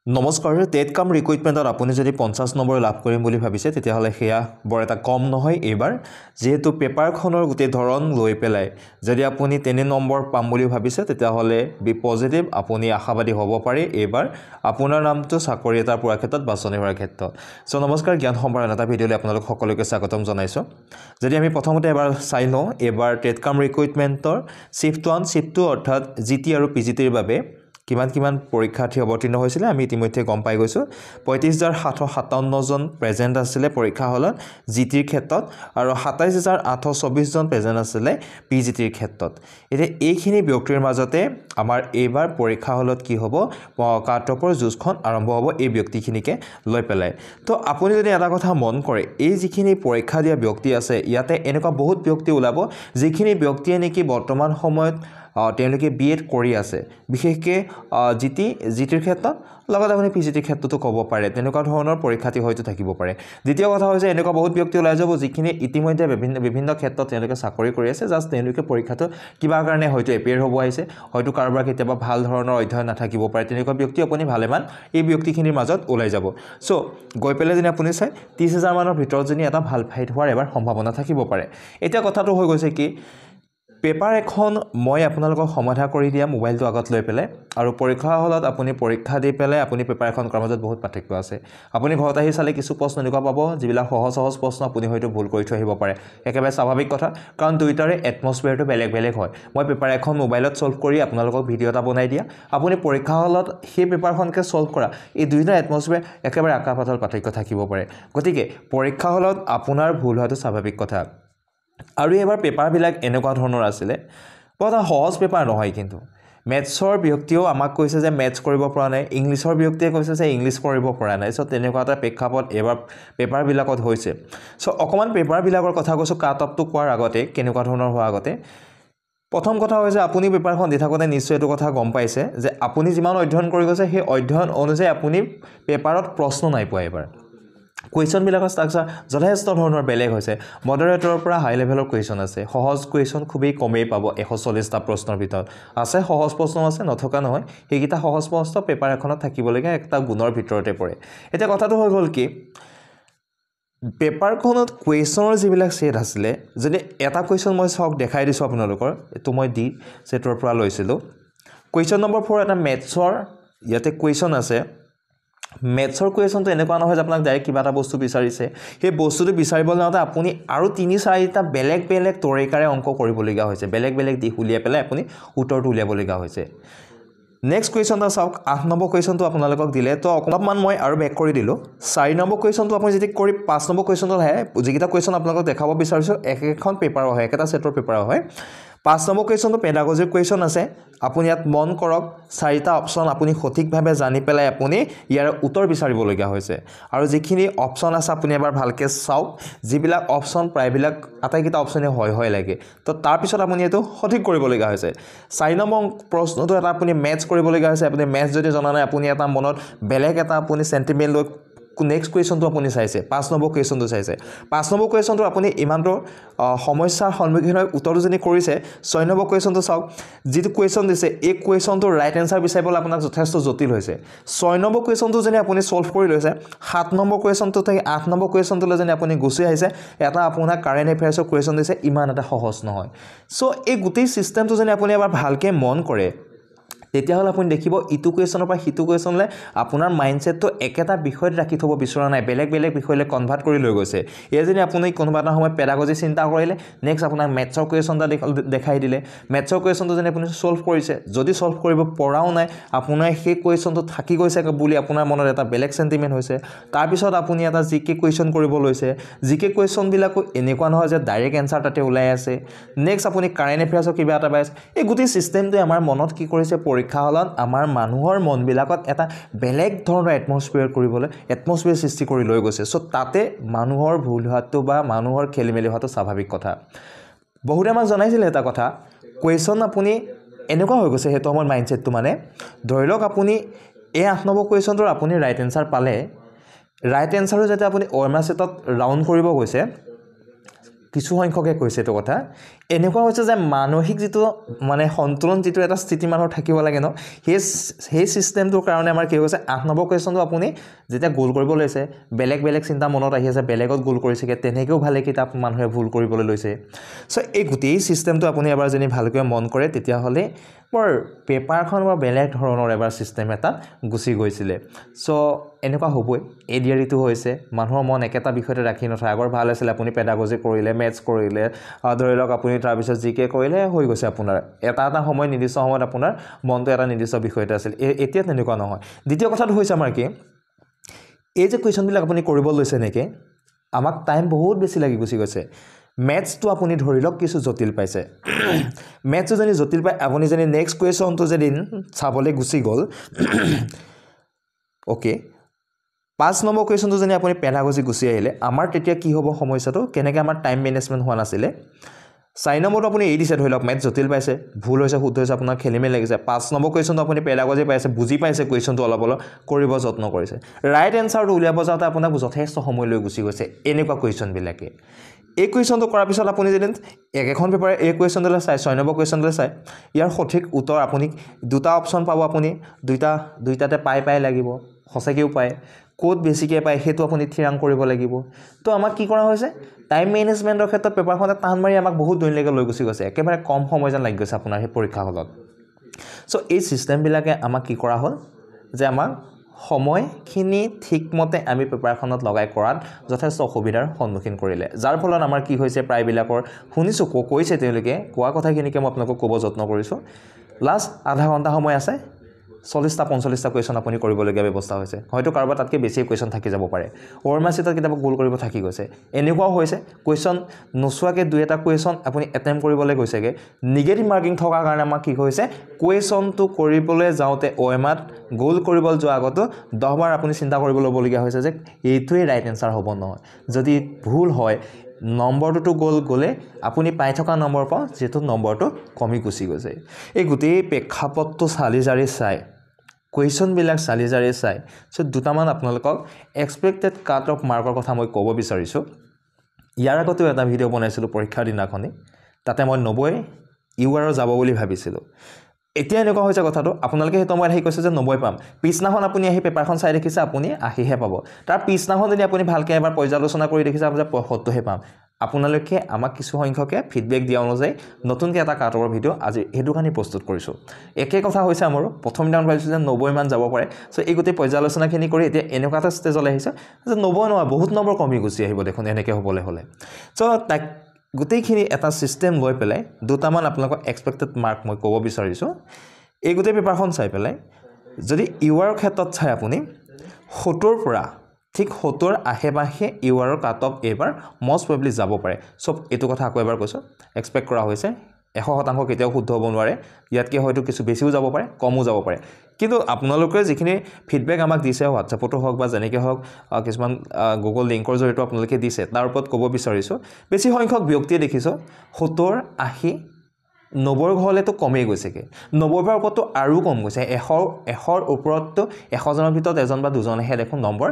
নমস্কাৰ টেট কাম ৰিক্ৰুইটমেণ্টত আপুনি যদি 50 নম্বৰ লাভ কৰিম বুলি ভাবিছে তেতিয়াহ'লে সেয়া বৰ এটা কম নহয় এইবাৰ যেহেতু পেপাৰখনৰ গোটেই ধৰণ লৈ পেলাই যদি আপুনি 3 নম্বৰ পাম বুলি ভাবিছে তেতিয়াহ'লে বি পজিটিভ আপুনি আশাবাদী হ'ব পাৰে এইবাৰ আপোনাৰ নামটো চাকৰি এটাৰ পোৱাৰ ক্ষেত্ৰত বাছনি হোৱাৰ ক্ষেত্ৰত সো নমস্কাৰ জ্ঞান সম্ভাৰ এটা ভিডিঅ'লৈ আপোনালোক সকলোকে স্বাগতম জনাইছো যদি আমি প্ৰথমতে এবাৰ চাই লওঁ এইবাৰ টেট কাম ৰিক্ৰুইটমেণ্টৰ শিফট 1 শিফট 2 অৰ্থাৎ জিটি আৰু পিজিটিৰ বাবে কিমান পৰীক্ষাৰ্থী অৱতীৰ্ণ হৈছিল আমি ইতিমধ্যে গম পাই গৈছো ৩৫,৭৫৭ জন প্ৰেজেন্ট আছিল পৰীক্ষা হলত জিটিৰ ক্ষেত্ৰত আৰু ২৭,৮২৪ জন প্ৰেজেন্ট আছিল পিজিটিৰ ক্ষেত্ৰত এতিয়া এইখিনি ব্যক্তিৰ মাজতে আমাৰ এইবাৰ পৰীক্ষা হলত কি হ'ব কাটঅফৰ যুজখন আৰম্ভ হ'ব এই ব্যক্তিখিনিকে লৈ পেলাই তো আপুনি যদি এটা কথা মন কৰে এই যিখিনি পৰীক্ষা দিয়া ব্যক্তি আছে ইয়াতে এনেকুৱা বহুত ব্যক্তি ওলাব যিখিনি ব্যক্তিয়ে নেকি বৰ্তমান সময়ত তেওঁলোকে বিএড কৰি আছে বিশেষকৈ জিটিৰ ক্ষেত্ৰত লগতে আপুনি পিজিটিৰ ক্ষেত্ৰতো ক'ব পাৰে তেনেকুৱা ধৰণৰ পৰীক্ষাৰ্থী হয়তো থাকিব পাৰে দ্বিতীয় কথা হৈছে এনেকুৱা বহুত ব্যক্তি ওলাই যাব যিখিনি ইতিমধ্যে বিভিন্ন ক্ষেত্ৰত তেওঁলোকে চাকৰি কৰি আছে জাষ্ট তেওঁলোকে পৰীক্ষাটো কিবা কাৰণে হয়তো এপিয়াৰ হ'ব আহিছে হয়তো কাৰোবাৰ কেতিয়াবা ভাল ধৰণৰ অধ্যয়ন নাথাকিব পাৰে তেনেকুৱা ব্যক্তি আপুনি ভালেমান এই ব্যক্তিখিনিৰ মাজত ওলাই যাব সো গৈ পেলাই যদি আপুনি চাই ৩০,০০০ মানৰ ভিতৰত যদি এটা ভাল ফাইট হোৱাৰ এবাৰ সম্ভাৱনা থাকিব পাৰে এতিয়া কথাটো হৈ গৈছে কি পেপাৰ এখন মই আপোনালোকক সমাধা কৰি দিয়া মোবাইলটো আগত লৈ পেলাই আৰু পৰীক্ষা হলত আপুনি পৰীক্ষা দি পেলাই আপুনি পেপাৰ এখন কৰাৰ মাজত বহুত পাৰ্থক্য আছে আপুনি ঘৰত আহি চালে কিছু প্ৰশ্ন এনেকুৱা পাব যিবিলাক সহজ প্ৰশ্ন আপুনি হয়তো ভুল কৰি থৈ আহিব পাৰে একেবাৰে স্বাভাৱিক কথা কাৰণ দুইটাৰে এটমস্ফিয়াৰটো বেলেগ হয় মই পেপাৰ এখন মোবাইলত সলভ কৰি আপোনালোকক ভিডিঅ' এটা বনাই দিয়া আপুনি পৰীক্ষা হলত সেই পেপাৰখনকে সলভ কৰা এই দুইটা এটমস্ফিয়াৰ একেবাৰে আকাশ-পাতাল পাৰ্থক্য থাকিব পাৰে গতিকে পৰীক্ষা হলত আপোনাৰ ভুল হোৱাটো স্বাভাৱিক কথা আৰু এবাৰ পেপাৰবিলাক এনেকুৱা ধৰণৰ আছিল বৰ সহজ পেপাৰ নহয় কিন্তু মেথছৰ ব্যক্তিও আমাক কৈছে যে মেথছ কৰিব পৰা নাই ইংলিছৰ ব্যক্তিয়ে কৈছে যে ইংলিছ কৰিব পৰা নাই সো তেনেকুৱা এটা প্ৰেক্ষাপট এবাৰ পেপাৰবিলাকত হৈছে সো অকমান পেপাৰবিলাকৰ কথা কৈছো কাট অফটো কোৱাৰ আগতে কেনেকুৱা ধৰণৰ হোৱা আগতে প্ৰথম কথা হৈছে আপুনি পেপাৰখন দি থাকোতে নিশ্চয় এইটো কথা গম পাইছে যে আপুনি যিমান অধ্যয়ন কৰি গৈছে সেই অধ্যয়ন অনুযায়ী আপুনি পেপাৰত প্ৰশ্ন নাই পোৱা এবাৰ কুৱেশ্যন বিলাকৰ ষ্ট্ৰাকচাৰ যথেষ্ট ধৰণৰ বেলেগ হৈছে মডাৰেটৰৰ পৰা হাই লেভেলৰ কুৱেশ্যন আছে সহজ কুৱেশ্যন খুবেই কমেই পাব 140টা প্ৰশ্নৰ ভিতৰত আছে সহজ প্ৰশ্ন আছে নথকা নহয় সেইকেইটা সহজ প্ৰশ্ন পেপাৰ এখনত থাকিবলগীয়া একটা গুণৰ ভিতৰতে পৰে এতিয়া কথাটো হৈ গ'ল কি পেপাৰখনত কুৱেশ্যনৰ যিবিলাক সেট আছিলে যদি এটা কুৱেশ্যন মই সক দেখাই দিছো আপোনালোকৰ এটো মই দি সেটৰ পৰা লৈছিলো কুৱেশ্যন নম্বৰ 4 এটা মেথছৰ ইয়াতে কুৱেশ্যন আছে মেথছৰ কুৱেশ্যনটো এনেকুৱা নহয় যে আপোনাক ডাইৰেক্ট কিবা এটা বস্তু বিচাৰিছে সেই বস্তুটো বিচাৰিবলৈ যাওঁতে আপুনি আৰু 3-4টা বেলেগ তৰিকাৰে অংক কৰিবলগীয়া হৈছে বেলেগ দিশ উলিয়াই পেলাই আপুনি উত্তৰটো উলিয়াবলগীয়া হৈছে নেক্সট কুৱেশ্যনটা চাওক 8 নম্বৰ কুৱেশ্যনটো আপোনালোকক দিলে তো অকমান মই আৰু বেক কৰি দিলো 4 নম্বৰ কুৱেশ্যনটো আপুনি যদি কৰি 5 নম্বৰ কুৱেশ্যনটো আহে যিকিটা কুৱেশ্যন আপোনালোকক দেখাব বিচাৰিছো এখন পেপাৰ হয় এটা সেটৰ পেপাৰ হয় 5 নম্বৰ কুৱেশ্যনটো পেডাগজিক কুৱেশ্যন আছে আপুনি ইয়াত মন কৰক 4টা অপচন আপুনি সঠিকভাৱে জানি পেলাই আপুনি ইয়াৰ উত্তৰ বিচাৰিবলগীয়া হৈছে আৰু যিখিনি অপচন আছে আপুনি এবাৰ ভালকে চাওক যিবিলাক অপচন প্ৰায়বিলাক আটাইকেইটা অপচনে হয় লাগে তো তাৰ পিছত আপুনি এটো সঠিক কৰিবলগীয়া হৈছে 4 নম্বৰ প্ৰশ্নটো এটা আপুনি মেথছ কৰিবলগীয়া হৈছে আপুনি মেথছ যদি জনা নাই আপুনি এটা মনত বেলেগ এটা আপুনি সেন্টিমেন্ট লৈ নেক্সট কুৱেশ্যনটো আপুনি চাইছে 5 নম্বৰ কুৱেশ্যনটো চাইছে 5 নম্বৰ কুৱেশ্যনটো আপুনি ইমানটো সমস্যাৰ সন্মুখীন হৈ উত্তৰটো যদি কৰিছে 6 নম্বৰ কুৱেশ্যনটো চাওক যেটো কুৱেশ্যন দিছে এই কুৱেশ্যনটো ৰাইট আনসাৰ বিচাৰিবলৈ আপোনাক যথেষ্ট জটিল হৈছে 6 নম্বৰ কুৱেশ্যনটো যদি আপুনি সলভ কৰি লৈছে 7 নম্বৰ কুৱেশ্যনটো থেকে 8 নম্বৰ কুৱেশ্যনটোলৈ যদি আপুনি গুছি আহিছে এটা আপোনাৰ কাৰেন্ট এফেয়াৰ্ছৰ কুৱেশ্যন দিছে ইমান এটা সহজ নহয় সো এই গোটেই সিস্টেমটো যদি আপুনি এবাৰ ভালকে মন কৰে তেতিয়াহলে আপুনি দেখিব ইটো কুৱেশ্যনৰ পৰা হিটো কুৱেশ্যনলে আপোনাৰ মাইন্ডসেটটো একেটা বিষয়ত ৰাখি থব বিচৰা নাই বেলেগ বিষয়লে কনভাৰ্ট কৰি লৈ গৈছে এই যদি আপুনি কোনোবা এটা সময় পেডাগজি চিন্তা কৰিলে নেক্সট আপোনাৰ মেথছৰ কুৱেশ্যনটা দেখাই দিলে মেথছৰ কুৱেশ্যনটো যদি আপুনি সলভ কৰিছে যদি সলভ কৰিব পৰাও নাই আপোনাৰ সেই কুৱেশ্যনটো থাকি গৈছে বুলি আপোনাৰ মনত এটা বেলেগ সেন্টিমেন্ট হৈছে তাৰ পিছত আপুনি এটা জিকে কুৱেশ্যন কৰিব লৈছে জিকে কুৱেশ্যন বিলাকো এনেকুৱা নহয় যে ডাইৰেক্ট আনসাৰ তাতে ওলাই আছে নেক্সট আপুনি কাৰেন্ট এফেয়াৰ্ছৰ কিবা এটা পাইছে এই গোটেই সিস্টেমটো আমাৰ মনত কি কৰিছে পৰীক্ষা হলত আমাৰ মানুহৰ মন বিলাকত এটা বেলেগ ধৰণৰ এটমস্ফিয়াৰ কৰিবলৈ এটমস্ফিয়াৰ সৃষ্টি কৰি লৈ গৈছে সো তাতে মানুহৰ ভুল হোৱাটো বা মানুহৰ খেলিমেলি হোৱাটো স্বাভাৱিক কথা বহুতে আমাক জনাইছিল এটা কথা কুৱেশ্যন আপুনি এনেকুৱা হৈ গৈছে হেতু আমাৰ মাইন্ডসেটটো মানে ধৰি লওক আপুনি এই 8 নম্বৰ কুৱেশ্যনটোৰ আপুনি ৰাইট আনসাৰ পালে ৰাইট আনসাৰটো যাতে আপুনি ওএমআৰ সেটত ৰাউন্ড কৰিব গৈছে কিছু সংখ্যকে কৈছে এইটো কথা এনেকুৱা হৈছে যে মানসিক যেটো মানে সন্তুলন যেটো এটা স্থিতি মানুহৰ থাকিব লাগে ন সেই সিস্টেমটোৰ কাৰণে আমাৰ কি হৈছে 8 নম্বৰ কোৱেশ্চনটো আপুনি যেতিয়া গোল কৰিব লৈছে বেলেগ চিন্তা মনত আহি আছে বেলেগত গোল কৰিছেগে তেনেকেও ভালে কিতাপ মানুহে ভুল কৰিবলৈ লৈছে সো এই গোটেই সিস্টেমটো আপুনি এবাৰ যদি ভালকৈ মন কৰে তেতিয়া হলে পৰ পেপাৰখন বা বেলেগ ধৰণৰ এবাৰ সিস্টেম এটা গুছি গৈছিলে সো এনেকুৱা হ'বই এডিআৰিটো হৈছে মানুহৰ মন একেটা বিষয়তে ৰাখি নথয় আগৰ ভাল আছিল আপুনি পেডাগজি কৰিলে মেথছ কৰিলে ধৰি লওক আপুনি তাৰ পিছত জিকে কৰিলে হৈ গৈছে আপোনাৰ এটা সময় নিৰ্দিষ্ট সময়ত আপোনাৰ মনটো এটা নিৰ্দিষ্ট বিষয়তে আছিল এতিয়া তেনেকুৱা নহয় দ্বিতীয় কথাটো হৈছে আমাৰ কি এই যে কোৱেশ্চন বিলাক আপুনি কৰিব লৈছে নেকি আমাক টাইম বহুত বেছি লাগি গুছি গৈছে ম্যাথছটো আপুনি ধৰি লওক কিছু জটিল পাইছে ম্যাথছটো যদি জটিল পায় আপুনি যদি নেক্সট কোৱেশ্চনটো যদি চাবলৈ গুছি গল ওকে 5 নম্বৰ কোৱেশ্চনটো যদি আপুনি পেডাগজি গুছি আহিলে আমাৰ তেতিয়া কি হ'ব সমস্যাটো কেনেকৈ আমাৰ টাইম মেনেজমেন্ট হোৱা নাছিলে 4 নম্বৰটো আপুনি এই দিছে ধৰি লওক ম্যাথ জটিল পাইছে ভুল হৈছে শুদ্ধ হৈছে আপোনাৰ খেলিমেলি লাগিছে 5 নম্বৰ কোৱেশ্চনটো আপুনি পেডাগজি পাইছে বুজি পাইছে কোৱেশ্চনটো অলপ কৰিব যত্ন কৰিছে ৰাইট এনসাৰটো উলিয়াব যাওঁতে আপোনাক যথেষ্ট সময় লৈ গুছি গৈছে এনেকুৱা কোৱেশ্চন বিলাকে এই কোৱেশ্চনটো কৰাৰ পিছত আপুনি যদি একেখন পেপাৰ এই কোৱেশ্চনলৈ চাই 6 নম্বৰ কোৱেশ্চনলৈ চাই ইয়াৰ সঠিক উত্তৰ আপুনি দুটা অপচন পাব আপুনি দুইটাতে পাই লাগিব হসেকেও পায় কোড বেছিকে পায় হেতু আপুনি থিৰাং কৰিব লাগিব তো আমাক কি কৰা হৈছে টাইম মেনেজমেন্টৰ ক্ষেত্ৰত পেপাৰখনে টান মাৰি আমাক বহুত দৈনলৈকে লৈ গুছি গৈছে একেবাৰে কম সময় যেন লাগি গৈছে আপোনাৰ এই পৰীক্ষা হলত সো এই সিস্টেম বিলাকে আমাক কি কৰা হল যে আমাক সময়খিনি ঠিকমতে আমি পেপাৰখনত লগাই কৰাত যথেষ্ট অসুবিধাৰ সন্মুখীন কৰিলে যাৰ ফলত আমাৰ কি হৈছে প্ৰায়বিলাকৰ শুনিছো কৈছে তেওঁলোকে কোৱা কথাখিনিকে মই আপোনাক ক'ব যত্ন কৰিছো লাষ্ট আধা ঘণ্টা সময় আছে 40টা 45টা কোৱেশ্চন আপুনি কৰিবলগীয়া ব্যৱস্থা হৈছে হয়তো কাৰোবাৰ তাতকৈ বেছি কোৱেশ্চন থাকি যাব পাৰে ওৰমাচিটত কিতাপ গোল কৰিব থাকি গৈছে এনেকুৱাও হৈছে কোৱেশ্চন নচুৱাকে দুই এটা কোৱেশ্চন আপুনি এটেম্প কৰিবলৈ গৈছেগে নিগেটিভ মাৰ্কিং থকাৰ কাৰণে আমাৰ কি হৈছে কোৱেশ্চনটো কৰিবলৈ যাওঁতে ওএমআত গোল কৰিবলৈ যোৱা আগতো 10 বাৰ আপুনি চিন্তা কৰিব ল'বলগীয়া হৈছে যে এইটোৱে ৰাইট এনসাৰ হ'ব নহয় যদি ভুল হয় নম্বৰটো গলে আপুনি পাই থকা নম্বৰ পাও যেটো নম্বৰটো কমি গুছি গৈছে এই গোটেই প্ৰেক্ষাপটটো চালি জাৰি চাই কোৱেশ্চন বিলাক চালি জাৰি চাই সো দুটামান আপোনালোকক এক্সপেক্টেড কাট অফ মাৰ্কৰ কথা মই ক'ব বিচাৰিছো ইয়াৰ আগতেও এটা ভিডিঅ' বনাইছিলো পৰীক্ষাৰ দিনাখনি তাতে মই 90 ইউআৰৰ যাব বুলি ভাবিছিলো এতিয়া এনেকুৱা হৈছে কথাটো আপোনালোকে হেতু মই আহি কৈছে যে 90 পাম পিছনাখন আপুনি আহি পেপাৰখন চাই দেখিছে আপুনি 80 হে পাব তাৰ পিছনাখন যদি আপুনি ভালকৈ এবাৰ পৰ্যালোচনা কৰি দেখিছে আপুনি 75 হে পাম আপোনালোকে আমাক কিছু সংখ্যকে ফিডবেক দিয়া অনুযায়ী নতুনকৈ এটা কাটৰ ভিডিঅ' আজি হেতু কানি প্ৰস্তুত কৰিছো একে কথা হৈছে আমাৰ প্ৰথম দিনা ভাবিছিল যে 90 মান যাব পাৰে সো এই গোটেই পৰ্যালোচনাখিনি কৰি এতিয়া এনেকুৱা এটা ষ্টেজলৈ আহিছে যে 90 নহয় বহুত নম্বৰ কমি গুছি আহিব দেখোন এনেকৈ হ'বলৈ হলে সো তাক গোটেইখিনি এটা সিস্টেম লৈ পেলাই দুটামান আপোনালোকক এক্সপেক্টেড মাৰ্ক মই ক'ব বিচাৰিছো এই গোটেই পেপাৰখন চাই পেলাই যদি ইউআৰ ক্ষেত্ৰত চাই আপুনি 70 পৰা ঠিক 70 আহেবাহে ইউআৰৰ কাট অফ এবাৰ মোষ্ট প্ৰবলি যাব পাৰে সব এটো কথা আকৌ এবাৰ কৈছো এক্সপেক্ট কৰা হৈছে 100% কেতিয়াও শুদ্ধ হ'ব নোৱাৰে ইয়াতকে হয়তো কিছু বেছিও যাব পাৰে কমও যাব পাৰে কিন্তু আপোনালোকে যিখিনি ফিডবেক আমাক দিছে হোৱাটছএপতো হওক বা যেনেকৈ হওক কিছুমান গুগল লিংকৰ জৰিয়তে আপোনালোকে দিছে তাৰ ওপৰত ক'ব বিচাৰিছো বেছি সংখ্যক ব্যক্তিয়ে দেখিছো 70 80 90 ঘৰলেতো কমেই গৈছেগে 90 ৰ ওপৰতো আৰু কম গৈছে 100 ওপৰতো 100 জনৰ ভিতৰত এজন বা দুজনহে দেখোন নম্বৰ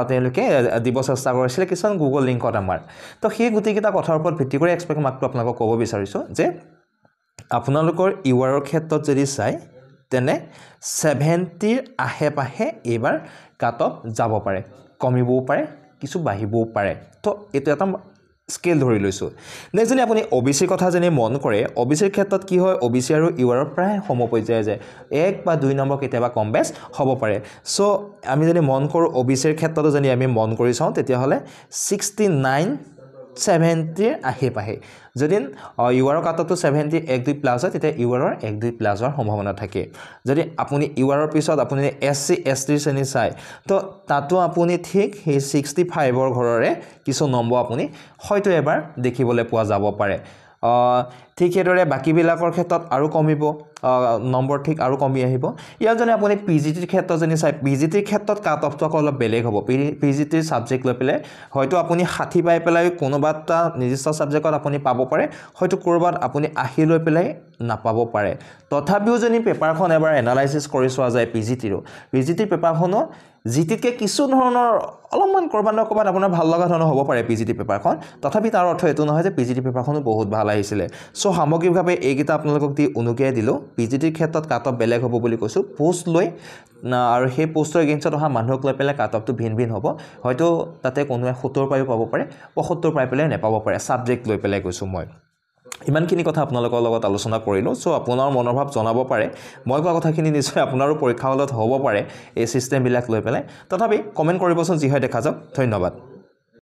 তেওঁলোকে দিব চেষ্টা কৰিছিল কিছুমান গুগল লিংকত আমাৰ তো সেই গুটিকেইটা কথাৰ ওপৰত ভিত্তি কৰি এক্সপেক্ট মাৰ্কটো আপোনালোকক ক'ব বিচাৰিছো যে আপোনালোকৰ ইউআৰৰ ক্ষেত্ৰত যদি চাই তেনে 70 ৰ আহেপাহে এবাৰ কাট অফ যাব পাৰে কমিবও পাৰে কিছু বাঢ়িবও পাৰে তো এটো এটা স্কেল ধৰি লৈছো নেক্সট যদি আপুনি ওবিসিৰ কথা জানি মন কৰে ওবিসিৰ ক্ষেত্ৰত কি হয় ওবিসি আৰু ইউআৰৰ প্ৰায় সমপৰ্যায় যায় 1 বা 2 নম্বৰ কেতিয়াবা কম বেছ হ'ব পাৰে সো আমি যদি মন কৰো ওবিসিৰ ক্ষেত্ৰতো যদি আমি মন কৰি চাওঁ তেতিয়া হলে 69 70 আহেপাহে যদি ইউআৰৰ কাটতো 70 1 2 প্লাস হয় তেতিয়া ইউআৰৰ 1 2 প্লাস হোৱাৰ সম্ভাৱনা থাকে যদি আপুনি ইউআৰৰ পিছত আপুনি এসসি এসটি শ্ৰেণী চাই তো তাতো আপুনি ঠিক সেই 65 ৰ ঘৰৰে কিছু নম্বৰ আপুনি হয়তো এবাৰ দেখিবলৈ পোৱা যাব পাৰে ঠিক সেইদৰে বাকীবিলাকৰ ক্ষেত্ৰত আৰু কমিব নম্বৰ ঠিক আৰু কমি আহিব ইয়াৰ যদি আপুনি পিজিটিৰ ক্ষেত্ৰত যদি চাই পিজিটিৰ ক্ষেত্ৰত কাট অফটো অলপ বেলেগ হ'ব পিজিটিৰ সাবজেক্ট লৈ পেলাই হয়তো আপুনি 60 পাই পেলাই কোনোবা এটা নিৰ্দিষ্ট সাবজেক্টত আপুনি পাব পাৰে হয়তো কৰবাত আপুনি 80 লৈ পেলাই নাপাব পাৰে তথাপিও যদি পেপাৰখন এবাৰ এনালাইসিস কৰি চোৱা যায় পিজিটিৰ পেপাৰখনৰ জিটিতকে কিছু ধৰণৰ অলপমান কৰবাত আপোনাৰ ভাল লগা ধৰণৰ হ'ব পাৰে পিজিটি পেপাৰখন তথাপি তাৰ অৰ্থ এটো নহয় যে পিজিটি পেপাৰখনো বহুত ভাল আহিছিলে সো সামগ্ৰিকভাৱে এইকেইটা আপোনালোকক দি অনুকিয়াই দিলো পিজিটিৰ ক্ষেত্ৰত কাট অফ বেলেগ হ'ব বুলি কৈছো পোষ্ট লৈ আৰু সেই পোষ্টৰ এগেইনষ্টত অহা মানুহক লৈ পেলাই কাট অফটো ভিন হ'ব হয়তো তাতে কোনোৱে 70 পাইও পাব পাৰে 75 পাই পেলাই নেপাব পাৰে সাবজেক্ট লৈ পেলাই কৈছো মই ইমানখিনি কথা আপোনালোকৰ লগত আলোচনা কৰিলো সো আপোনাৰ মনোভাৱ জনাব পাৰে মই কোৱা কথাখিনি নিশ্চয় আপোনাৰো পৰীক্ষা হলত হ'ব পাৰে এই সিস্টেম বিলাক লৈ পেলাই তথাপি কমেন্ট কৰিবচোন যি হয় দেখা যাওক ধন্যবাদ